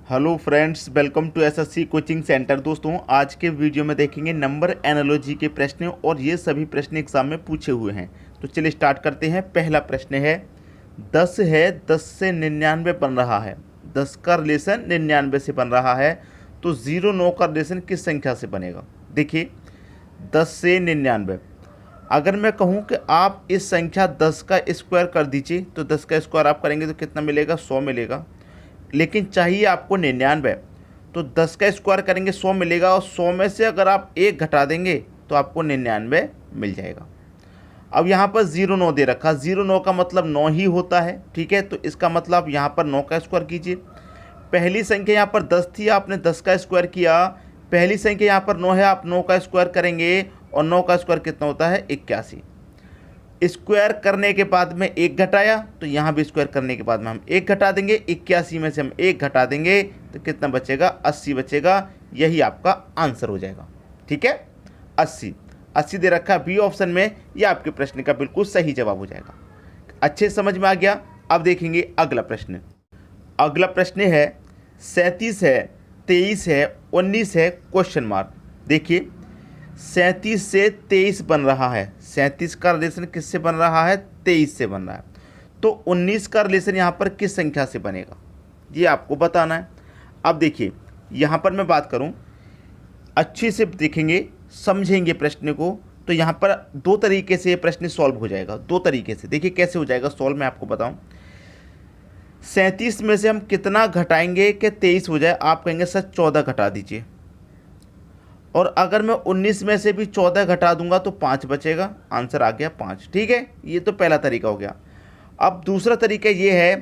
Hello friends, welcome to SSC coaching centre. दोस्तों, आज के वीडियो में देखेंगे नंबर एनालॉजी के प्रश्न और ये सभी प्रश्न एग्जाम में पूछे हुए हैं। तो चलिए स्टार्ट करते हैं। पहला प्रश्न है 10 है, 10 से 99 बन रहा है। 10 का रिलेशन 99 से बन रहा है, तो 09 का रिलेशन किस संख्या से बनेगा। देखिए 10 से 99, अगर मैं कहूँ कि आप इस संख्या 10 का स्क्वायर कर दीजिए तो 10 का स्क्वायर आप करेंगे तो कितना मिलेगा, 100 मिलेगा। लेकिन चाहिए आपको 99, तो 10 का स्क्वायर करेंगे 100 मिलेगा, और 100 में से अगर आप 1 घटा देंगे तो आपको 99 मिल जाएगा। अब यहाँ पर 09 दे रखा, 09 का मतलब 9 ही होता है, ठीक है। तो इसका मतलब यहाँ पर 9 का स्क्वायर कीजिए। पहली संख्या यहाँ पर 10 थी, आपने 10 का स्क्वायर किया। पहली संख्या यहाँ पर 9 है, आप 9 का स्क्वायर करेंगे, और 9 का स्क्वायर कितना होता है, 81। स्क्वायर करने के बाद में 1 घटाया, तो यहाँ भी स्क्वायर करने के बाद में हम 1 घटा देंगे। 81 में से हम 1 घटा देंगे तो कितना बचेगा, 80 बचेगा। यही आपका आंसर हो जाएगा, ठीक है। 80 दे रखा है बी ऑप्शन में, यह आपके प्रश्न का बिल्कुल सही जवाब हो जाएगा। अच्छे समझ में आ गया। अब देखेंगे अगला प्रश्न। अगला प्रश्न है 37 है, 23 है, 19 है, क्वेश्चन मार्क। देखिए 37 से 23 बन रहा है। 37 का रिलेशन किससे बन रहा है, 23 से बन रहा है। तो 19 का रिलेशन यहाँ पर किस संख्या से बनेगा, ये आपको बताना है। अब देखिए यहाँ पर मैं बात करूँ, अच्छे से देखेंगे, समझेंगे प्रश्न को, तो यहाँ पर दो तरीके से ये प्रश्न सॉल्व हो जाएगा। दो तरीके से देखिए कैसे हो जाएगा सॉल्व, मैं आपको बताऊँ। 37 में से हम कितना घटाएंगे कि 23 हो जाए। आप कहेंगे सर 14 घटा दीजिए, और अगर मैं 19 में से भी 14 घटा दूंगा तो 5 बचेगा। आंसर आ गया 5, ठीक है। ये तो पहला तरीका हो गया। अब दूसरा तरीका ये है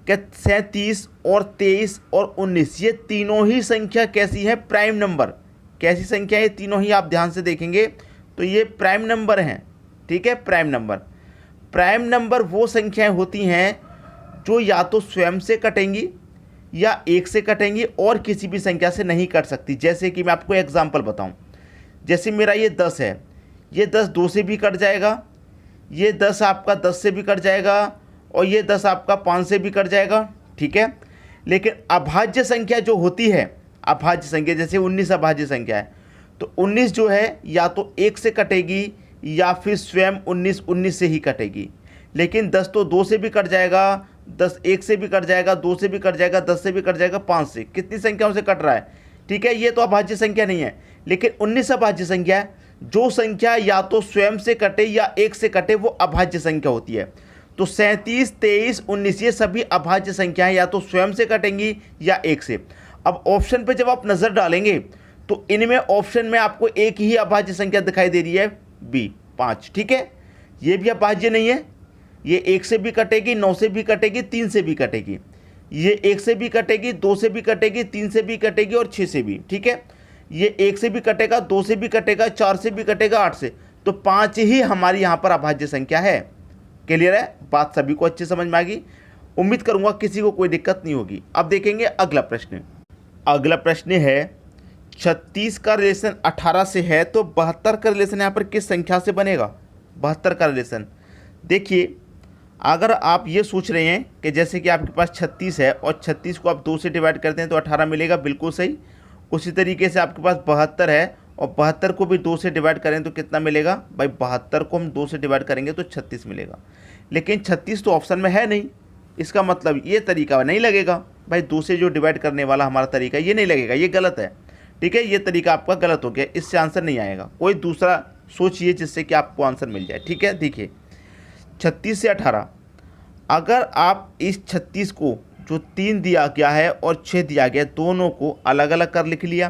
कि 37 और 23 और 19 ये तीनों ही संख्या कैसी है, प्राइम नंबर। कैसी संख्या है, तीनों ही आप ध्यान से देखेंगे तो ये प्राइम नंबर हैं, ठीक है। प्राइम नंबर वो संख्याएं होती हैं जो या तो स्वयं से कटेंगी या 1 से कटेंगी और किसी भी संख्या से नहीं कट सकती। जैसे कि मैं आपको एग्जांपल बताऊं, जैसे मेरा ये 10 है, ये 10 2 से भी कट जाएगा, ये 10 आपका 10 से भी कट जाएगा, और ये 10 आपका 5 से भी कट जाएगा, ठीक है। लेकिन अभाज्य संख्या जो होती है, अभाज्य संख्या जैसे 19 अभाज्य संख्या है, तो 19 जो है या तो 1 से कटेगी या फिर स्वयं 19 से ही कटेगी। लेकिन 10 तो 2 से भी कट जाएगा, 10 1 से भी कट जाएगा, 2 से भी कट जाएगा, 10 से भी कट जाएगा, 5 से, कितनी संख्याओं से कट रहा है, ठीक है। ये तो अभाज्य संख्या नहीं है। लेकिन 19 अभाज्य संख्या है। जो संख्या या तो स्वयं से कटे या 1 से कटे वो अभाज्य संख्या होती है। तो 37, 23, 19 ये सभी अभाज्य संख्याएं या तो स्वयं से कटेंगी या 1 से। अब ऑप्शन पे जब आप नज़र डालेंगे तो इनमें ऑप्शन में आपको एक ही अभाज्य संख्या दिखाई दे रही है, बी 5, ठीक है। ये भी अभाज्य नहीं है, ये 1 से भी कटेगी, 9 से भी कटेगी, 3 से भी कटेगी। ये 1 से भी कटेगी, 2 से भी कटेगी, 3 से भी कटेगी और 6 से भी, ठीक है। ये 1 से भी कटेगा, 2 से भी कटेगा, 4 से भी कटेगा, 8 से। तो 5 ही हमारी यहाँ पर अभाज्य संख्या है। क्लियर है, बात सभी को अच्छी समझ में आ गई। उम्मीद करूँगा किसी को कोई दिक्कत नहीं होगी। अब देखेंगे अगला प्रश्न। अगला प्रश्न है 36 का रिलेशन 18 से है, तो 72 का रिलेशन यहाँ पर किस संख्या से बनेगा। 72 का रिलेशन देखिए, अगर आप ये सोच रहे हैं कि जैसे कि आपके पास 36 है और 36 को आप 2 से डिवाइड करते हैं तो 18 मिलेगा, बिल्कुल सही। उसी तरीके से आपके पास 72 है और 72 को भी 2 से डिवाइड करें तो कितना मिलेगा भाई, 72 को हम 2 से डिवाइड करेंगे तो 36 मिलेगा। लेकिन 36 तो ऑप्शन में है नहीं, इसका मतलब ये तरीका नहीं लगेगा भाई। 2 से जो डिवाइड करने वाला हमारा तरीका ये नहीं लगेगा, ये गलत है, ठीक है। ये तरीका आपका गलत हो गया, इससे आंसर नहीं आएगा। कोई दूसरा सोचिए जिससे कि आपको आंसर मिल जाए, ठीक है। देखिए 36 से 18, अगर आप इस 36 को जो 3 दिया गया है और 6 दिया गया, दोनों को अलग अलग कर लिख लिया।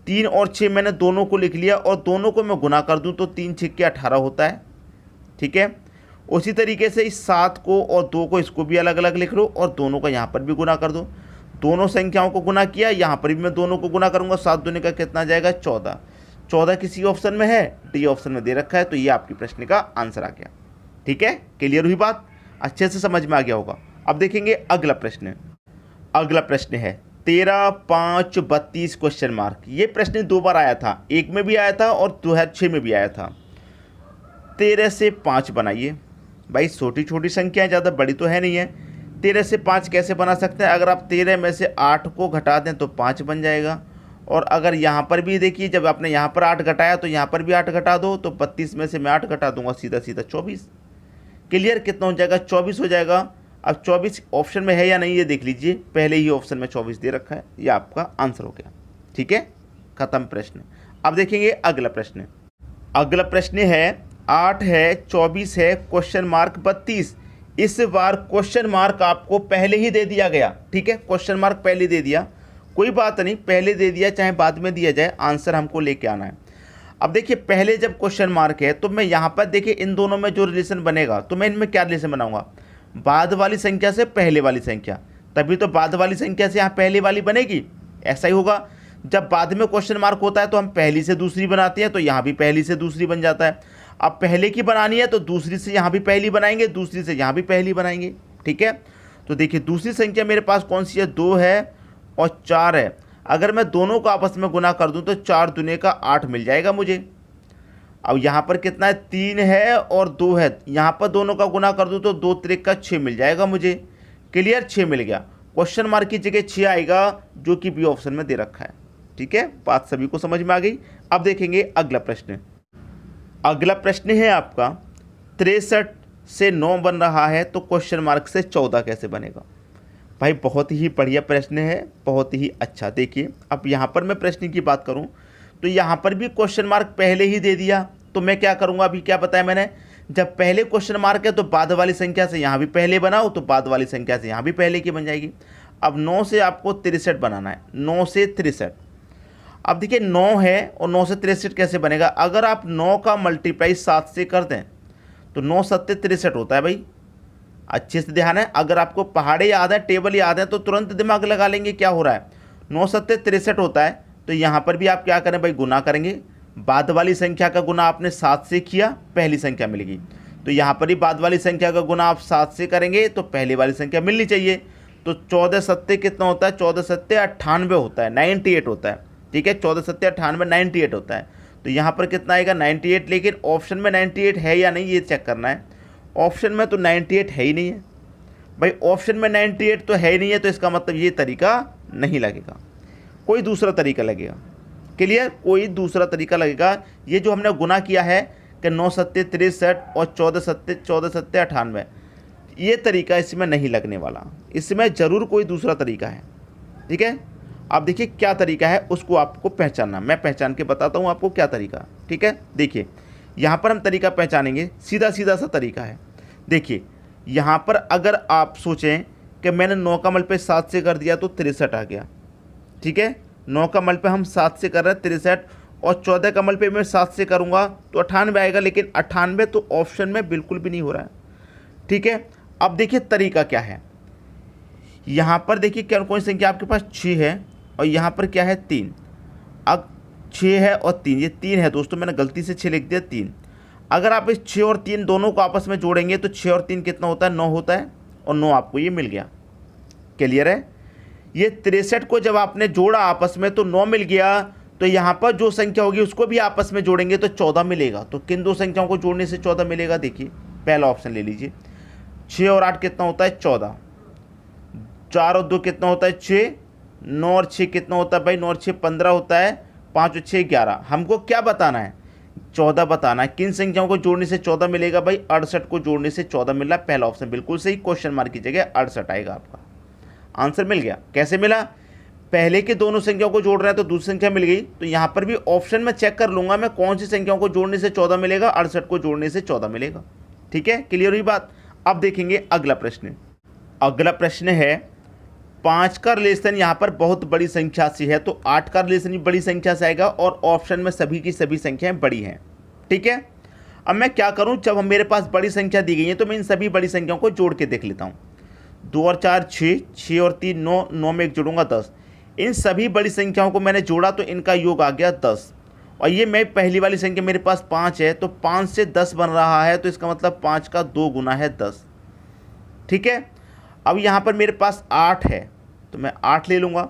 3 और 6 मैंने दोनों को लिख लिया, और दोनों को मैं गुना कर दूं तो 3 6 18 होता है, ठीक है। उसी तरीके से इस 7 को और 2 को, इसको भी अलग अलग लिख लो, और दोनों का यहाँ पर भी गुना कर दो। दोनों संख्याओं को गुना किया, यहाँ पर भी मैं दोनों को गुना करूँगा। 7 दूनी का कितना जाएगा, 14। 14 किसी ऑप्शन में है, डी ऑप्शन में दे रखा है, तो ये आपकी प्रश्न का आंसर आ गया, ठीक है। क्लियर हुई बात, अच्छे से समझ में आ गया होगा। अब देखेंगे अगला प्रश्न। अगला प्रश्न है 13, 5, 32 क्वेश्चन मार्क। ये प्रश्न 2 बार आया था, 1 में भी आया था और 2006 में भी आया था। 13 से 5 बनाइए भाई, छोटी छोटी संख्या है, ज़्यादा बड़ी तो है नहीं है। 13 से 5 कैसे बना सकते हैं, अगर आप 13 में से 8 को घटा दें तो 5 बन जाएगा। और अगर यहाँ पर भी देखिए, जब आपने यहाँ पर 8 घटाया तो यहाँ पर भी 8 घटा दो, तो 32 में से मैं 8 घटा दूंगा, सीधा सीधा 24। क्लियर, कितना हो जाएगा, 24 हो जाएगा। अब 24 ऑप्शन में है या नहीं ये देख लीजिए, पहले ही ऑप्शन में 24 दे रखा है, ये आपका आंसर हो गया। ठीक है, खत्म प्रश्न। अब देखेंगे अगला प्रश्न। अगला प्रश्न है 8 है, 24 है, क्वेश्चन मार्क 32। इस बार क्वेश्चन मार्क आपको पहले ही दे दिया गया। ठीक है, क्वेश्चन मार्क पहले दे दिया, कोई बात नहीं, पहले दे दिया चाहे बाद में दिया जाए, आंसर हमको लेके आना है। अब देखिए, पहले जब क्वेश्चन मार्क है तो मैं यहाँ पर देखिए इन दोनों में जो रिलेशन बनेगा, तो मैं इनमें क्या रिलेशन बनाऊंगा, बाद वाली संख्या से पहले वाली संख्या, तभी तो बाद वाली संख्या से यहाँ पहले वाली बनेगी। ऐसा ही होगा, जब बाद में क्वेश्चन मार्क होता है तो हम पहली से दूसरी बनाते हैं, तो यहाँ भी पहली से दूसरी बन जाता है। अब पहले की बनानी है तो दूसरी से यहाँ भी पहली बनाएंगे, दूसरी से यहाँ भी पहली बनाएंगे। ठीक है, तो देखिए दूसरी संख्या मेरे पास कौन सी है, 2 है और 4 है। अगर मैं दोनों को आपस में गुना कर दूं तो 4 दूने का 8 मिल जाएगा मुझे। अब यहाँ पर कितना है, 3 है और 2 है, यहाँ पर दोनों का गुना कर दूं तो 2 त्रिक का 6 मिल जाएगा मुझे। क्लियर, 6 मिल गया। क्वेश्चन मार्क की जगह 6 आएगा, जो कि बी ऑप्शन में दे रखा है। ठीक है, बात सभी को समझ में आ गई। अब देखेंगे अगला प्रश्न। अगला प्रश्न है आपका 63 से 9 बन रहा है, तो क्वेश्चन मार्क से 14 कैसे बनेगा। भाई बहुत ही बढ़िया प्रश्न है, बहुत ही अच्छा। देखिए, अब यहाँ पर मैं प्रश्न की बात करूँ तो यहाँ पर भी क्वेश्चन मार्क पहले ही दे दिया, तो मैं क्या करूँगा, अभी क्या बताया मैंने, जब पहले क्वेश्चन मार्क है तो बाद वाली संख्या से यहाँ भी पहले बनाओ, तो बाद वाली संख्या से यहाँ भी पहले की बन जाएगी। अब 9 से आपको 63 बनाना है, 9 से 63। अब देखिए 9 है और 9 से 63 कैसे बनेगा, अगर आप 9 का मल्टीप्लाई 7 से कर दें तो 9 7 63 होता है। भाई अच्छे से ध्यान है, अगर आपको पहाड़े याद है, टेबल याद है तो तुरंत दिमाग लगा लेंगे क्या हो रहा है। 9 7 63 होता है, तो यहाँ पर भी आप क्या करें भाई, गुना करेंगे। बाद वाली संख्या का गुना आपने 7 से किया, पहली संख्या मिलेगी, तो यहाँ पर ही बाद वाली संख्या का गुना आप 7 से करेंगे तो पहले वाली संख्या मिलनी चाहिए। तो 14 7 कितना होता है, 14 7 98 होता है, 98 होता है। ठीक है, 14 7 98 98 होता है, तो यहाँ पर कितना आएगा 98। लेकिन ऑप्शन में 98 है या नहीं ये चेक करना है। ऑप्शन में तो 98 है ही नहीं है भाई, ऑप्शन में 98 तो है ही नहीं है, तो इसका मतलब ये तरीका नहीं लगेगा, कोई दूसरा तरीका लगेगा। क्लियर, कोई दूसरा तरीका लगेगा। ये जो हमने गुना किया है कि 9 7 63 और 14 7 98, ये तरीका इसमें नहीं लगने वाला, इसमें ज़रूर कोई दूसरा तरीका है। ठीक है, अब देखिए क्या तरीका है उसको आपको पहचानना, मैं पहचान के बताता हूँ आपको क्या तरीका। ठीक है, देखिए यहाँ पर हम तरीका पहचानेंगे, सीधा सीधा सा तरीका है। देखिए यहाँ पर अगर आप सोचें कि मैंने 9 का मल्टीप्लाई 7 से कर दिया तो 63 आ गया। ठीक है, 9 का मल्टीप्लाई हम 7 से कर रहे हैं 63, और 14 का मल्टीप्लाई मैं 7 से करूँगा तो 98 आएगा, लेकिन 98 तो ऑप्शन में बिल्कुल भी नहीं हो रहा है। ठीक है, अब देखिए तरीका क्या है। यहाँ पर देखिए क्या कौन सी संख्या आपके पास 6 है और यहाँ पर क्या है 3। अब 6 है और 3, ये 3 है दोस्तों, मैंने गलती से 6 लिख दिया 3। अगर आप इस 6 और 3 दोनों को आपस में जोड़ेंगे तो 6 और 3 कितना होता है, 9 होता है, और 9 आपको ये मिल गया। क्लियर है, ये 63 को जब आपने जोड़ा आपस में तो 9 मिल गया, तो यहाँ पर जो संख्या होगी उसको भी आपस में जोड़ेंगे तो 14 मिलेगा। तो किन दो संख्याओं को जोड़ने से 14 मिलेगा, देखिए पहला ऑप्शन ले लीजिए, 6 और 8 कितना होता है 14, 4 और 2 कितना होता है 6, 9 और 6 कितना होता है भाई, 9 और 6 15 होता है, 5 और 6 11। हमको क्या बताना है, 14 बताना है। किन संख्याओं को जोड़ने से 14 मिलेगा भाई, 68 को जोड़ने से 14 मिल रहा है। पहला ऑप्शन बिल्कुल सही, क्वेश्चन मार्क की जगह 68 आएगा, आपका आंसर मिल गया। कैसे मिला, पहले के दोनों संख्याओं को जोड़ रहे हैं तो दूसरी संख्या मिल गई, तो यहाँ पर भी ऑप्शन में चेक कर लूंगा मैं कौन सी संख्याओं को जोड़ने से 14 मिलेगा, 68 को जोड़ने से 14 मिलेगा। ठीक है, क्लियर हुई बात। अब देखेंगे अगला प्रश्न। अगला प्रश्न है 5 का रिलेशन यहाँ पर बहुत बड़ी संख्या से है, तो 8 का रिलेशन भी बड़ी संख्या से आएगा, और ऑप्शन में सभी की सभी संख्याएं बड़ी हैं। ठीक है, अब मैं क्या करूं, जब मेरे पास बड़ी संख्या दी गई है तो मैं इन सभी बड़ी संख्याओं को जोड़ के देख लेता हूं। 2 और 4 6, 6 और 3 9, 9 में एक जोड़ूंगा 10। इन सभी बड़ी संख्याओं को मैंने जोड़ा तो इनका योग आ गया 10, और ये मैं पहली वाली संख्या मेरे पास 5 है, तो 5 से 10 बन रहा है, तो इसका मतलब 5 का 2 गुना है 10। ठीक है, अब यहाँ पर मेरे पास 8 है तो मैं 8 ले लूँगा।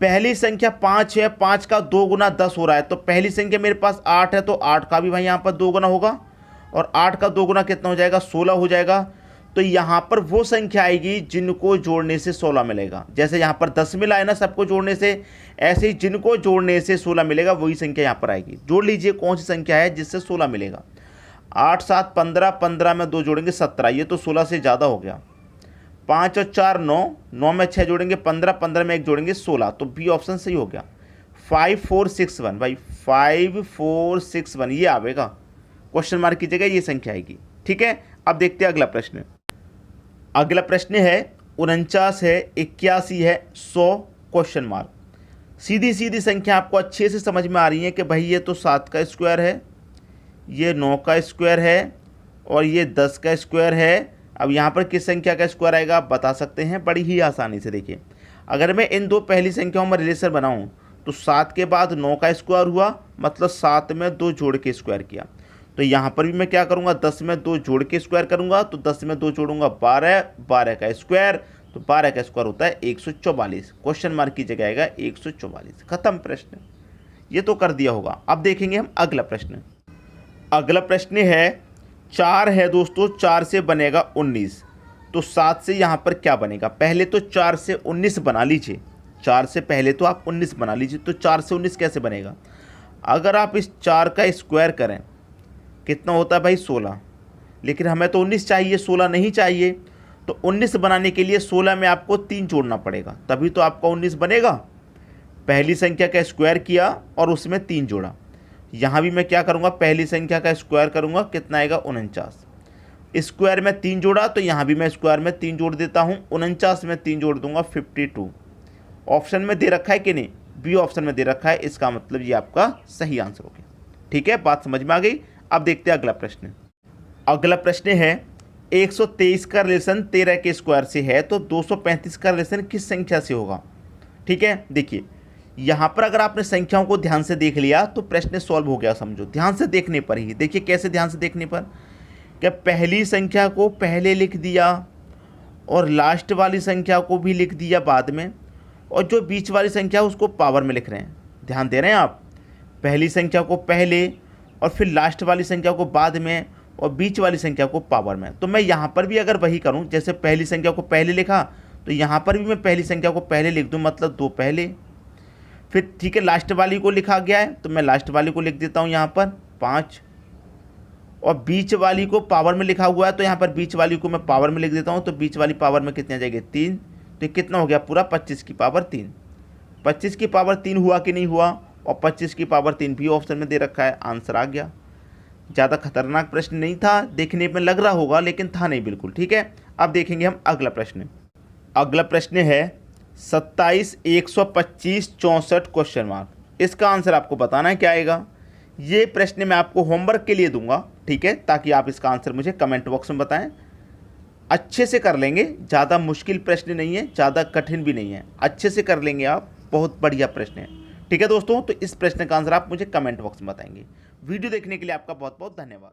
पहली संख्या 5 है, 5 का 2 गुना 10 हो रहा है, तो पहली संख्या मेरे पास 8 है, तो 8 का भी भाई यहाँ पर 2 गुना होगा, और 8 का 2 गुना कितना हो जाएगा 16 हो जाएगा। तो यहाँ पर वो संख्या आएगी जिनको जोड़ने से 16 मिलेगा। जैसे यहाँ पर 10 मिला है ना सबको जोड़ने से, ऐसे ही जिनको जोड़ने से 16 मिलेगा वही संख्या यहाँ पर आएगी। जोड़ लीजिए कौन सी संख्या है जिससे 16 मिलेगा। 8 7 15, 15 में 2 जोड़ेंगे 17, ये तो 16 से ज़्यादा हो गया। 5 और 4 9, 9 में 6 जोड़ेंगे 15, 15 में 1 जोड़ेंगे 16, तो बी ऑप्शन सही हो गया। 5 4 6 1 भाई, 5 4 6 1 ये आवेगा, क्वेश्चन मार्क की जगह ये संख्या आएगी। ठीक है, अब देखते हैं अगला प्रश्न। अगला प्रश्न है 49 है, 81 है, 100 क्वेश्चन मार्क। सीधी सीधी संख्या आपको अच्छे से समझ में आ रही है कि भाई ये तो 7 का स्क्वायर है, ये 9 का स्क्वायर है और ये 10 का स्क्वायर है। अब यहाँ पर किस संख्या का स्क्वायर आएगा आप बता सकते हैं बड़ी ही आसानी से। देखिए अगर मैं इन दो पहली संख्याओं में रिलेशन बनाऊँ तो 7 के बाद 9 का स्क्वायर हुआ, मतलब 7 में 2 जोड़ के स्क्वायर किया। तो यहाँ पर भी मैं क्या करूँगा, 10 में 2 जोड़ के स्क्वायर करूँगा, तो 10 में 2 जोड़ूंगा 12, 12 का स्क्वायर, तो 12 का स्क्वायर होता है 144। क्वेश्चन मार्क की जगह आएगा 144। खत्म प्रश्न, ये तो कर दिया होगा। अब देखेंगे हम अगला प्रश्न। अगला प्रश्न है 4 है दोस्तों, 4 से बनेगा 19, तो 7 से यहाँ पर क्या बनेगा। पहले तो 4 से 19 बना लीजिए, 4 से पहले तो आप 19 बना लीजिए। तो 4 से 19 कैसे बनेगा, अगर आप इस 4 का स्क्वायर करें कितना होता है भाई 16, लेकिन हमें तो 19 चाहिए, 16 नहीं चाहिए। तो 19 बनाने के लिए 16 में आपको 3 जोड़ना पड़ेगा, तभी तो आपका 19 बनेगा। पहली संख्या का स्क्वायर किया और उसमें 3 जोड़ा। यहाँ भी मैं क्या करूँगा, पहली संख्या का स्क्वायर करूँगा, कितना आएगा 49। स्क्वायर में 3 जोड़ा, तो यहाँ भी मैं स्क्वायर में 3 जोड़ देता हूँ, 49 में 3 जोड़ दूंगा 52। ऑप्शन में दे रखा है कि नहीं, बी ऑप्शन में दे रखा है, इसका मतलब ये आपका सही आंसर हो गया। ठीक है, बात समझ में आ गई। अब देखते हैं अगला प्रश्न। अगला प्रश्न है 123 का रिलेशन 13 के स्क्वायर से है, तो 235 का रिलेशन किस संख्या से होगा। ठीक है, देखिए यहाँ पर अगर आपने संख्याओं को ध्यान से देख लिया तो प्रश्न सॉल्व हो गया, समझो। ध्यान से देखने पर ही, देखिए कैसे ध्यान से देखने पर, कि पहली संख्या को पहले लिख दिया और लास्ट वाली संख्या को भी लिख दिया बाद में, और जो बीच वाली संख्या उसको पावर में लिख रहे हैं। ध्यान दे रहे हैं आप, पहली संख्या को पहले और फिर लास्ट वाली संख्या को बाद में और बीच वाली संख्या को पावर में। तो मैं यहाँ पर भी अगर वही करूँ, जैसे पहली संख्या को पहले लिखा तो यहाँ पर भी मैं पहली संख्या को पहले लिख दूँ, मतलब 2 पहले। फिर ठीक है, लास्ट वाली को लिखा गया है तो मैं लास्ट वाली को लिख देता हूँ यहाँ पर 5, और बीच वाली को पावर में लिखा हुआ है तो यहाँ पर बीच वाली को मैं पावर में लिख देता हूँ। तो बीच वाली पावर में कितनी आ जाएगी 3, तो ये कितना हो गया पूरा 25 की पावर 3। 25 की पावर 3 हुआ कि नहीं हुआ, और 25 की पावर 3 भी ऑप्शन में दे रखा है, आंसर आ गया। ज़्यादा खतरनाक प्रश्न नहीं था, देखने में लग रहा होगा लेकिन था नहीं बिल्कुल। ठीक है, अब देखेंगे हम अगला प्रश्न। अगला प्रश्न है 27 125 64 क्वेश्चन मार्क। इसका आंसर आपको बताना है क्या आएगा। ये प्रश्न मैं आपको होमवर्क के लिए दूंगा, ठीक है, ताकि आप इसका आंसर मुझे कमेंट बॉक्स में बताएं। अच्छे से कर लेंगे, ज़्यादा मुश्किल प्रश्न नहीं है, ज़्यादा कठिन भी नहीं है, अच्छे से कर लेंगे आप, बहुत बढ़िया प्रश्न है। ठीक है दोस्तों, तो इस प्रश्न का आंसर आप मुझे कमेंट बॉक्स में बताएंगे। वीडियो देखने के लिए आपका बहुत बहुत धन्यवाद।